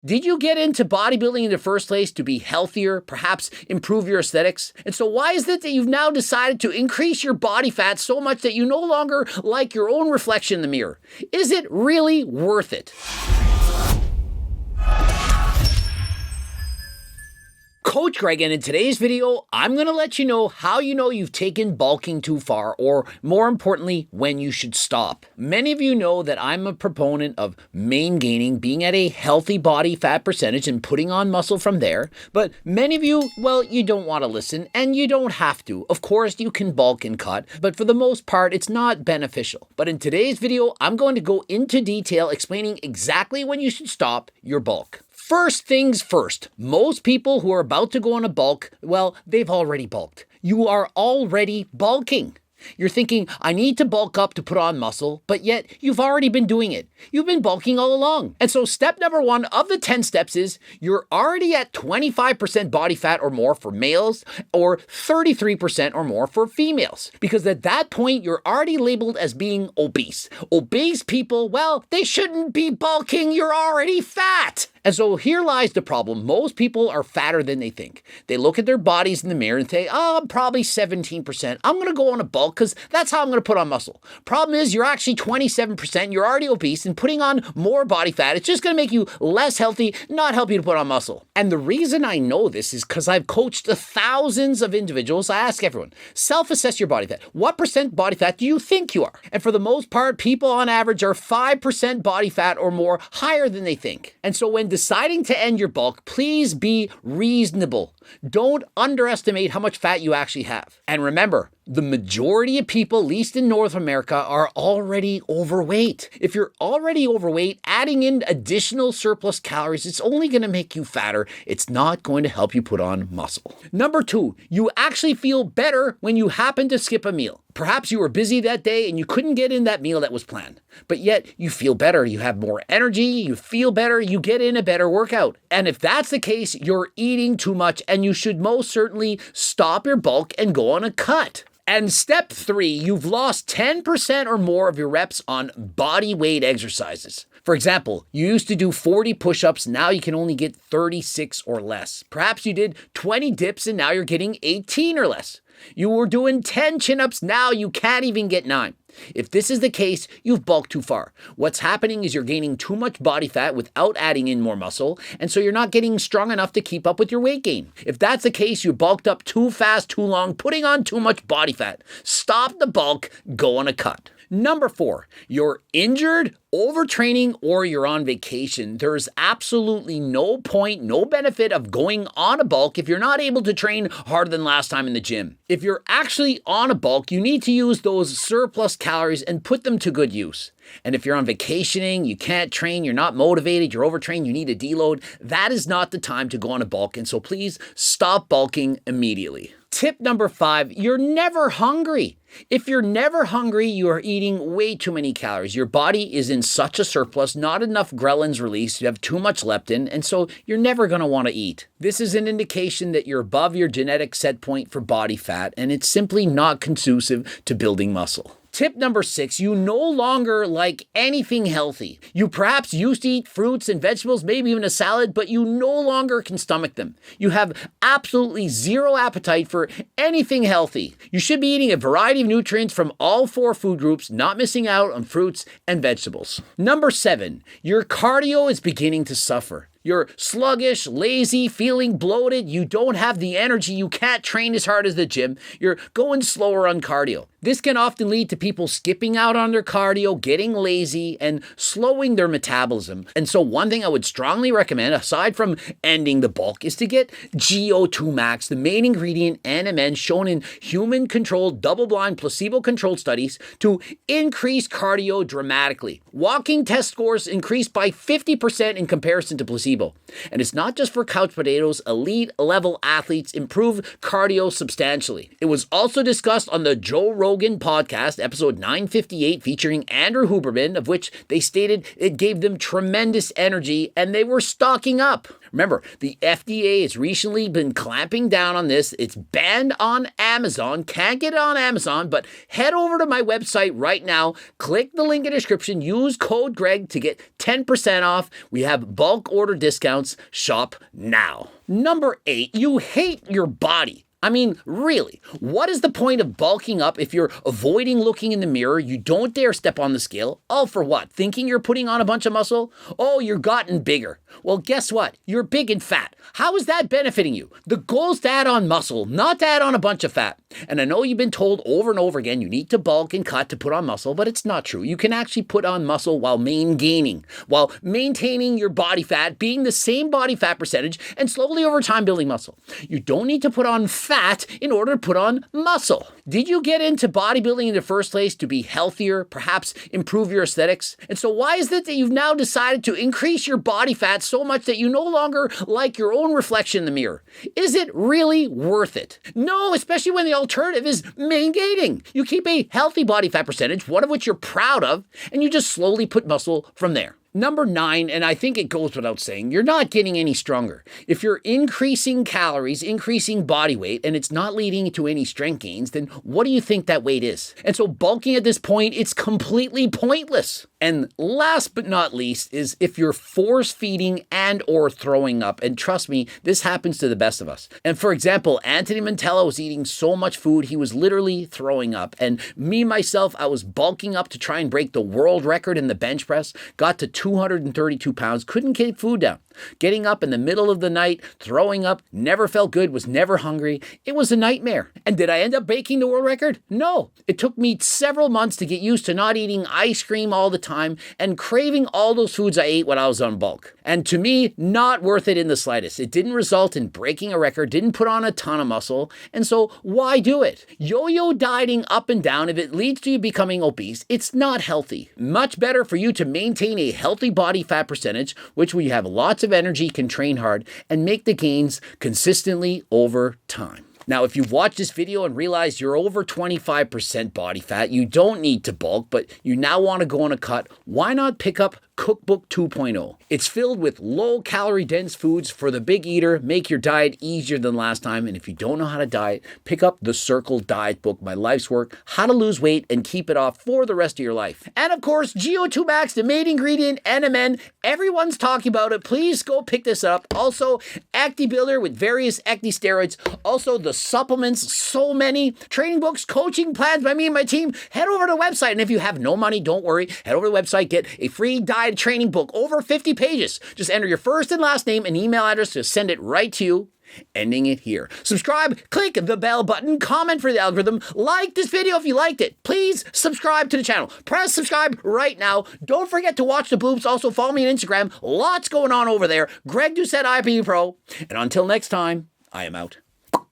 Did you get into bodybuilding in the first place to be healthier, perhaps improve your aesthetics? And so why is it that you've now decided to increase your body fat so much that you no longer like your own reflection in the mirror? Is it really worth it? Coach Greg, and in today's video, I'm going to let you know how you know you've taken bulking too far, or more importantly, when you should stop. Many of you know that I'm a proponent of main gaining, being at a healthy body fat percentage and putting on muscle from there. But many of you, well, you don't want to listen, and you don't have to. Of course, you can bulk and cut, but for the most part, it's not beneficial. But in today's video, I'm going to go into detail explaining exactly when you should stop your bulk. First things first, most people who are about to go on a bulk, well, they've already bulked. You are already bulking. You're thinking, I need to bulk up to put on muscle, but yet you've already been doing it. You've been bulking all along. And so step number 1 of the 10 steps is you're already at 25% body fat or more for males or 33% or more for females. Because at that point, you're already labeled as being obese. Obese people, well, they shouldn't be bulking. You're already fat. And so here lies the problem. Most people are fatter than they think. They look at their bodies in the mirror and say, oh, I'm probably 17%. I'm going to go on a bulk because that's how I'm going to put on muscle. Problem is, you're actually 27%. You're already obese, and putting on more body fat, it's just going to make you less healthy, not help you to put on muscle. And the reason I know this is because I've coached thousands of individuals. I ask everyone, self-assess your body fat. What percent body fat do you think you are? And for the most part, people on average are 5% body fat or more higher than they think. And so when deciding to end your bulk, please be reasonable. Don't underestimate how much fat you actually have. And remember, the majority of people, at least in North America, are already overweight. If you're already overweight, adding in additional surplus calories, it's only going to make you fatter. It's not going to help you put on muscle. Number 2, you actually feel better when you happen to skip a meal. Perhaps you were busy that day and you couldn't get in that meal that was planned, but yet you feel better. You have more energy, you feel better, you get in a better workout. And if that's the case, you're eating too much and you should most certainly stop your bulk and go on a cut. And step 3, you've lost 10% or more of your reps on body weight exercises. For example, you used to do 40 push-ups, now you can only get 36 or less. Perhaps you did 20 dips and now you're getting 18 or less. You were doing 10 chin-ups, now you can't even get 9. If this is the case, you've bulked too far. What's happening is you're gaining too much body fat without adding in more muscle, and so you're not getting strong enough to keep up with your weight gain. If that's the case, you bulked up too fast, too long, putting on too much body fat. Stop the bulk, go on a cut. Number 4, you're injured, overtraining, or you're on vacation. There's absolutely no point, no benefit of going on a bulk if you're not able to train harder than last time in the gym. If you're actually on a bulk, you need to use those surplus calories and put them to good use. And if you're on vacationing, you can't train, you're not motivated, you're overtrained, you need a deload, that is not the time to go on a bulk. And so please stop bulking immediately. Tip number 5, you're never hungry. If you're never hungry, you are eating way too many calories. Your body is in such a surplus, not enough ghrelins released, you have too much leptin, and so you're never going to want to eat. This is an indication that you're above your genetic set point for body fat, and it's simply not conducive to building muscle. Tip number 6, you no longer like anything healthy. You perhaps used to eat fruits and vegetables, maybe even a salad, but you no longer can stomach them. You have absolutely zero appetite for anything healthy. You should be eating a variety of nutrients from all 4 food groups, not missing out on fruits and vegetables. Number 7, your cardio is beginning to suffer. You're sluggish, lazy, feeling bloated, you don't have the energy, you can't train as hard as the gym, you're going slower on cardio. This can often lead to people skipping out on their cardio, getting lazy, and slowing their metabolism. And so one thing I would strongly recommend, aside from ending the bulk, is to get GO2 max, the main ingredient NMN shown in human-controlled, double-blind, placebo-controlled studies to increase cardio dramatically. Walking test scores increased by 50% in comparison to placebo. And it's not just for couch potatoes, elite-level athletes improve cardio substantially. It was also discussed on the Joe Rogan podcast, episode 958, featuring Andrew Huberman, of which they stated it gave them tremendous energy and they were stocking up. Remember, the FDA has recently been clamping down on this. It's banned on Amazon. Can't get it on Amazon, but head over to my website right now. Click the link in the description. Use code Greg to get 10% off. We have bulk order discounts. Shop now. Number 8, you hate your body. I mean, really, what is the point of bulking up if you're avoiding looking in the mirror, you don't dare step on the scale? All for what? Thinking you're putting on a bunch of muscle? Oh, you're gotten bigger. Well, guess what? You're big and fat. How is that benefiting you? The goal is to add on muscle, not to add on a bunch of fat. And I know you've been told over and over again you need to bulk and cut to put on muscle, but it's not true. You can actually put on muscle while maintaining your body fat, being the same body fat percentage, and slowly over time building muscle. You don't need to put on fat in order to put on muscle. Did you get into bodybuilding in the first place to be healthier, perhaps improve your aesthetics? And so why is it that you've now decided to increase your body fat so much that you no longer like your own reflection in the mirror? Is it really worth it? No, especially when the alternative is maintaining. You keep a healthy body fat percentage, one of which you're proud of, and you just slowly put muscle from there. Number 9, and I think it goes without saying, you're not getting any stronger. If you're increasing calories, increasing body weight, and it's not leading to any strength gains, then what do you think that weight is? And so bulking at this point, it's completely pointless. And last but not least is if you're force feeding and or throwing up. And trust me, this happens to the best of us. And for example, Anthony Mantello was eating so much food, he was literally throwing up. And me, myself, I was bulking up to try and break the world record in the bench press, got to 232 pounds, couldn't keep food down. Getting up in the middle of the night, throwing up, never felt good, was never hungry. It was a nightmare. And did I end up breaking the world record? No. It took me several months to get used to not eating ice cream all the time and craving all those foods I ate when I was on bulk. And to me, not worth it in the slightest. It didn't result in breaking a record, didn't put on a ton of muscle, and so why do it? Yo-yo dieting up and down, if it leads to you becoming obese, it's not healthy. Much better for you to maintain a healthy body fat percentage, which when you have lots of energy, can train hard, and make the gains consistently over time. Now, if you've watched this video and realized you're over 25% body fat, you don't need to bulk, but you now want to go on a cut, why not pick up Cookbook 2.0. It's filled with low-calorie dense foods for the big eater, make your diet easier than last time, and if you don't know how to diet, pick up the Circle Diet Book, my life's work, how to lose weight and keep it off for the rest of your life. And of course, GO2 Max, the main ingredient, NMN, everyone's talking about it. Please go pick this up. Also, Acne Builder with various acne steroids. Also, the supplements, so many. Training books, coaching plans by me and my team. Head over to the website, and if you have no money, don't worry. Head over to the website, get a free diet training book, over 50 pages. Just enter your first and last name and email address to send it right to you. Ending it here. Subscribe, click the bell button, comment for the algorithm, like this video if you liked it. Please subscribe to the channel. Press subscribe right now. Don't forget to watch the bloops. Also follow me on Instagram. Lots going on over there. Greg Doucette, IPD Pro. And until next time, I am out.